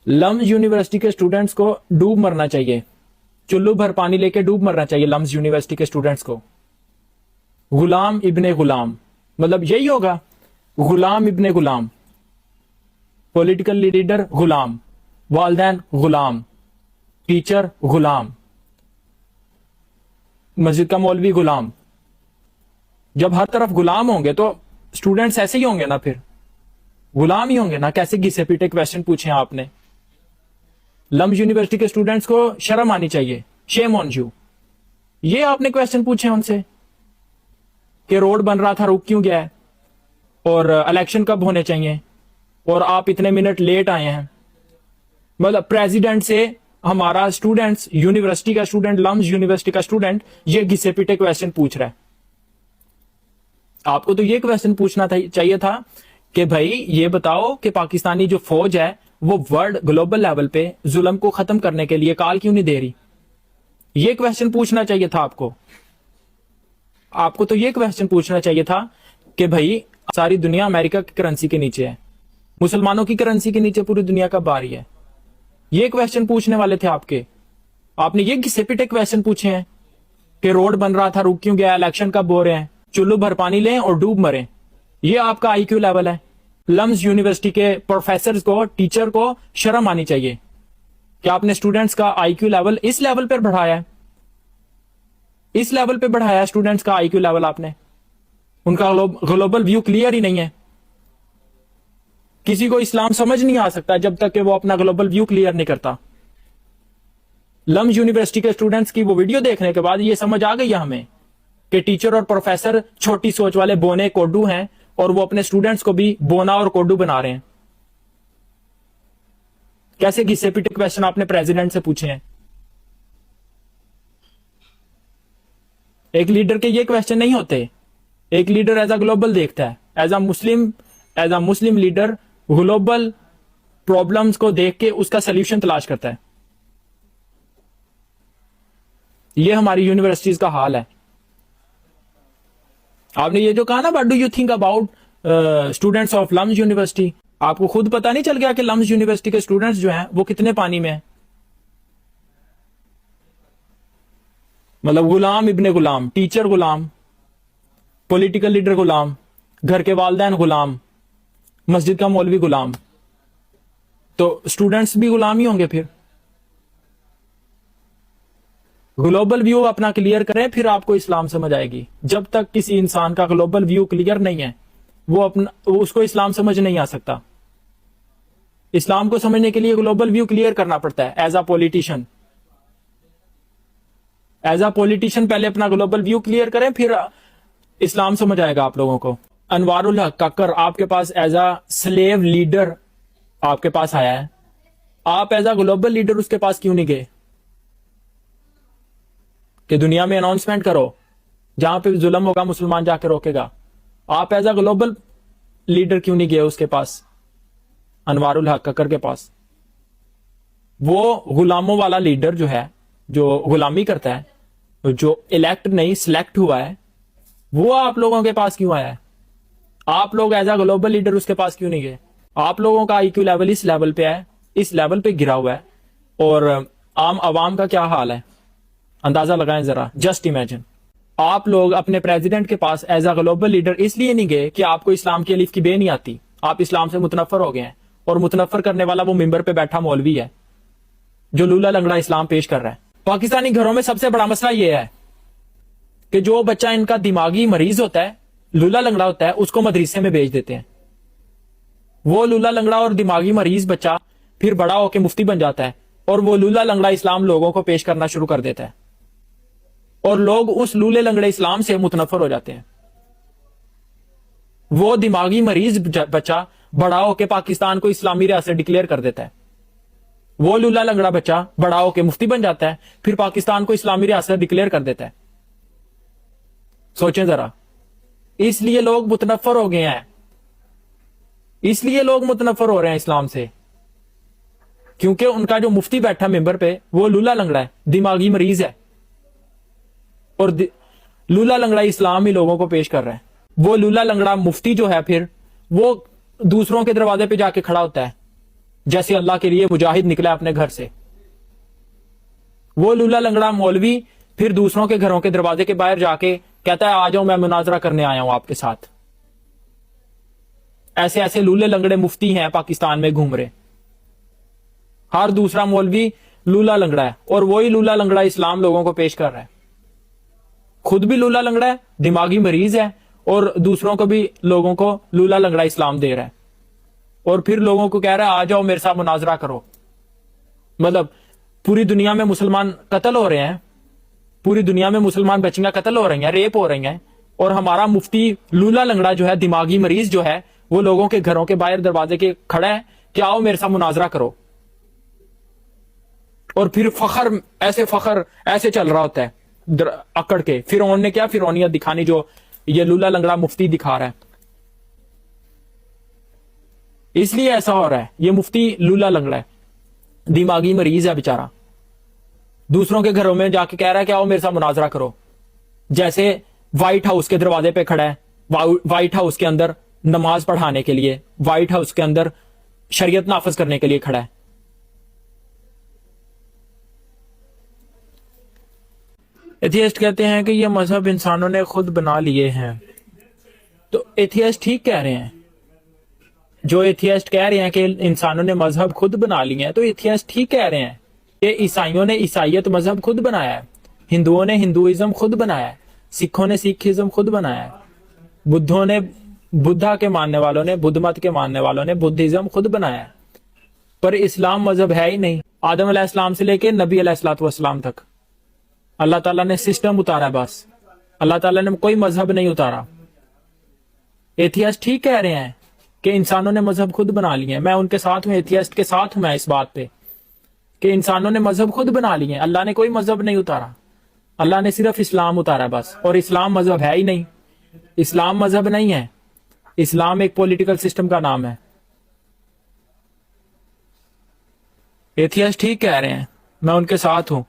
Lumps university के students को डूब मरना चाहिए, चुल्लू भर पानी लेके डूब मरना चाहिए लम्स यूनिवर्सिटी के स्टूडेंट्स को। गुलाम इब्ने गुलाम मतलब यही होगा, गुलाम इब्ने गुलाम, पॉलिटिकल लीडर गुलाम, वालदैन गुलाम, टीचर गुलाम, मस्जिद का मौलवी गुलाम। जब हर तरफ गुलाम होंगे तो स्टूडेंट्स ऐसे ही होंगे ना, फिर गुलाम ही होंगे ना। कैसे घिसे पीटे क्वेश्चन पूछे आपने। लम्स यूनिवर्सिटी के स्टूडेंट्स को शर्म आनी चाहिए, शेम ऑन यू। ये आपने क्वेश्चन पूछे उनसे कि रोड बन रहा था रुक क्यों गया है, और इलेक्शन कब होने चाहिए, और आप इतने मिनट लेट आए हैं। मतलब प्रेसिडेंट से हमारा स्टूडेंट्स, यूनिवर्सिटी का स्टूडेंट, लम्स यूनिवर्सिटी का स्टूडेंट ये घिसे पीटे क्वेश्चन पूछ रहा है। आपको तो ये क्वेश्चन पूछना चाहिए था कि भाई ये बताओ कि पाकिस्तानी जो फौज है वो वर्ल्ड ग्लोबल लेवल पे जुल्म को खत्म करने के लिए कॉल क्यों नहीं दे रही। ये क्वेश्चन पूछना चाहिए था आपको। आपको तो ये क्वेश्चन पूछना चाहिए था कि भाई सारी दुनिया अमेरिका की करेंसी के नीचे है, मुसलमानों की करेंसी के नीचे पूरी दुनिया का बारी है। ये क्वेश्चन पूछने वाले थे आपके। आपने ये घिसे पिटे क्वेश्चन पूछे हैं कि रोड बन रहा था रुक क्यों गया, इलेक्शन कब हो रहे हैं, चुल्लू भर पानी लें और डूब मरें। ये आपका आईक्यू लेवल है। लम्स यूनिवर्सिटी के प्रोफेसर को, टीचर को शर्म आनी चाहिए कि आपने स्टूडेंट्स का आईक्यू लेवल इस लेवल पर बढ़ाया है। इस लेवल पे बढ़ाया स्टूडेंट्स का आईक्यू लेवल आपने। उनका ग्लोबल व्यू क्लियर ही नहीं है। किसी को इस्लाम समझ नहीं आ सकता जब तक कि वो अपना ग्लोबल व्यू क्लियर नहीं करता। लम्स यूनिवर्सिटी के स्टूडेंट्स की वो वीडियो देखने के बाद ये समझ आ गई है हमें कि टीचर और प्रोफेसर छोटी सोच वाले बोने कोडू हैं, और वो अपने स्टूडेंट्स को भी बोना और कोडू बना रहे हैं। कैसे घिसे पिटे क्वेश्चन आपने प्रेसिडेंट से पूछे हैं। एक लीडर के ये क्वेश्चन नहीं होते। एक लीडर एज अ ग्लोबल देखता है, as a Muslim leader global problems को देख के उसका सोल्यूशन तलाश करता है। ये हमारी यूनिवर्सिटीज का हाल है। आपने ये जो कहा ना, what do you think about students of LUMS university, आपको खुद पता नहीं चल गया कि लम्स यूनिवर्सिटी के स्टूडेंट्स जो हैं वो कितने पानी में हैं। मतलब गुलाम इब्ने गुलाम, टीचर गुलाम, पॉलिटिकल लीडर गुलाम, घर के वालदैन गुलाम, मस्जिद का मौलवी गुलाम, तो स्टूडेंट्स भी गुलाम ही होंगे। फिर ग्लोबल व्यू अपना क्लियर करें, फिर आपको इस्लाम समझ आएगी। जब तक किसी इंसान का ग्लोबल व्यू क्लियर नहीं है वो उसको इस्लाम समझ नहीं आ सकता। इस्लाम को समझने के लिए ग्लोबल व्यू क्लियर करना पड़ता है। एज अ पॉलिटिशियन पहले अपना ग्लोबल व्यू क्लियर करें, फिर इस्लाम समझ आएगा आप लोगों को। अनवारुल हक कक्कर आपके पास एज अ स्लेव लीडर आपके पास आया है, आप एज अ ग्लोबल लीडर उसके पास क्यों नहीं गए कि दुनिया में अनाउंसमेंट करो, जहां पे जुल्म होगा मुसलमान जाके रोकेगा। आप एज अ ग्लोबल लीडर क्यों नहीं गए उसके पास, अनवारुल हक कक्कर के पास। वो गुलामों वाला लीडर जो है, जो गुलामी करता है, जो इलेक्ट नहीं सिलेक्ट हुआ है, वो आप लोगों के पास क्यों आया है। आप लोग एज अ ग्लोबल लीडर उसके पास क्यों नहीं गए। आप लोगों का आईक्यू लेवल इस लेवल पे है, इस लेवल पे गिरा हुआ है, और आम आवाम का क्या हाल है अंदाजा लगाएं जरा। Just imagine. आप लोग अपने प्रेसिडेंट के पास एज अ ग्लोबल लीडर इसलिए नहीं गए कि आपको इस्लाम की अलिफ की बे नहीं आती, आप इस्लाम से मुतनफर हो गए हैं, और मुतनफर करने वाला वो मिंबर पे बैठा मौलवी है जो लूला लंगड़ा इस्लाम पेश कर रहा है। पाकिस्तानी घरों में सबसे बड़ा मसला यह है कि जो बच्चा इनका दिमागी मरीज होता है, लूला लंगड़ा होता है, उसको मदरसे में भेज देते हैं। वो लूला लंगड़ा और दिमागी मरीज बच्चा फिर बड़ा होकर मुफ्ती बन जाता है, और वो लूला लंगड़ा इस्लाम लोगों को पेश करना शुरू कर देता है, और लोग उस लूले लंगड़े इस्लाम से मुतनफर हो जाते हैं। वो दिमागी मरीज बच्चा बड़ा होकर पाकिस्तान को इस्लामी रियासत डिक्लेयर कर देता है। वो लूला लंगड़ा बच्चा बड़ा होकर मुफ्ती बन जाता है, फिर पाकिस्तान को इस्लामी रियासत डिक्लेयर कर देता है। सोचें जरा। इसलिए लोग मुतनफर हो गए हैं, इसलिए लोग मुतनफर हो रहे हैं इस्लाम से, क्योंकि उनका जो मुफ्ती बैठा मेंबर पे वो लूला लंगड़ा है, दिमागी मरीज है, और लूला लंगड़ा इस्लाम ही लोगों को पेश कर रहा है। वो लूला लंगड़ा मुफ्ती जो है फिर वो दूसरों के दरवाजे पे जाके खड़ा होता है جیسے اللہ کے لیے مجاہد نکلا اپنے گھر سے. وہ لولا لنگڑا مولوی پھر دوسروں کے گھروں کے دروازے کے باہر جا کے کہتا ہے آ جاؤ میں مناظرہ کرنے آیا ہوں آپ کے ساتھ. ایسے ایسے لولے لنگڑے مفتی ہیں پاکستان میں گھوم رہے. ہر دوسرا مولوی لولا لنگڑا ہے, اور وہی لولا لنگڑا اسلام لوگوں کو پیش کر رہا ہے. خود بھی لولا لنگڑا ہے, دماغی مریض ہے, اور دوسروں کو بھی لوگوں کو لولا لنگڑا اسلام دے رہا ہے, اور پھر لوگوں کو کہہ رہا ہے آ جاؤ میرے ساتھ مناظرہ کرو. مطلب پوری دنیا میں مسلمان قتل ہو رہے ہیں, پوری دنیا میں مسلمان بچیاں قتل ہو رہی ہیں, ریپ ہو رہی ہیں, اور ہمارا مفتی لولا لنگڑا جو ہے, دماغی مریض جو ہے, وہ لوگوں کے گھروں کے باہر دروازے کے کھڑا ہے کہ آؤ میرے ساتھ مناظرہ کرو. اور پھر فخر ایسے چل رہا ہوتا ہے اکڑ کے. فرعون نے کیا فرعونیت دکھانی جو یہ لولا لنگڑا مفتی دکھا رہا ہے. اس لیے ایسا ہو رہا ہے, یہ مفتی لولا لنگڑا ہے, دماغی مریض ہے بیچارہ. دوسروں کے گھروں میں جا کے کہہ رہا ہے کہ آؤ میرے ساتھ مناظرہ کرو. جیسے وائٹ ہاؤس کے دروازے پہ کھڑا ہے, وائٹ ہاؤس کے اندر نماز پڑھانے کے لیے, وائٹ ہاؤس کے اندر شریعت نافذ کرنے کے لیے کھڑا ہے. ایتھیسٹ کہتے ہیں کہ یہ مذہب انسانوں نے خود بنا لیے ہیں. تو ایتھیسٹ ٹھیک کہہ رہے ہیں. جو ایتھیسٹ کہہ رہے ہیں کہ انسانوں نے مذہب خود بنا لیے ہیں, تو ایتھیسٹ ٹھیک کہہ رہے ہیں کہ عیسائیوں نے عیسائیت مذہب خود بنایا ہے, ہندوؤں نے ہندوازم خود بنایا ہے, سکھوں نے سکھزم خود بنایا ہے, بدھا کے ماننے والوں نے, بدھ مت کے ماننے والوں نے بدھزم خود بنایا ہے. پر اسلام مذہب ہے ہی نہیں. آدم علیہ السلام سے لے کے نبی علیہ الصلوۃ والسلام تک اللہ تعالیٰ نے سسٹم اتارا, بس اللہ تعالیٰ نے کوئی مذہب نہیں اتارا. ایتھیسٹ ٹھیک کہہ رہے ہیں کہ انسانوں نے مذہب خود بنا لیے ہیں. میں ان کے ساتھ ہوں, ایتھیسٹ کے ساتھ ہوں میں اس بات پہ کہ انسانوں نے مذہب خود بنا لیے ہیں. اللہ نے کوئی مذہب نہیں اتارا, اللہ نے صرف اسلام اتارا بس. اور اسلام مذہب ہے ہی نہیں. اسلام مذہب نہیں ہے, اسلام ایک پولیٹیکل سسٹم کا نام ہے. ایتھیسٹ ٹھیک کہہ رہے ہیں, میں ان کے ساتھ ہوں.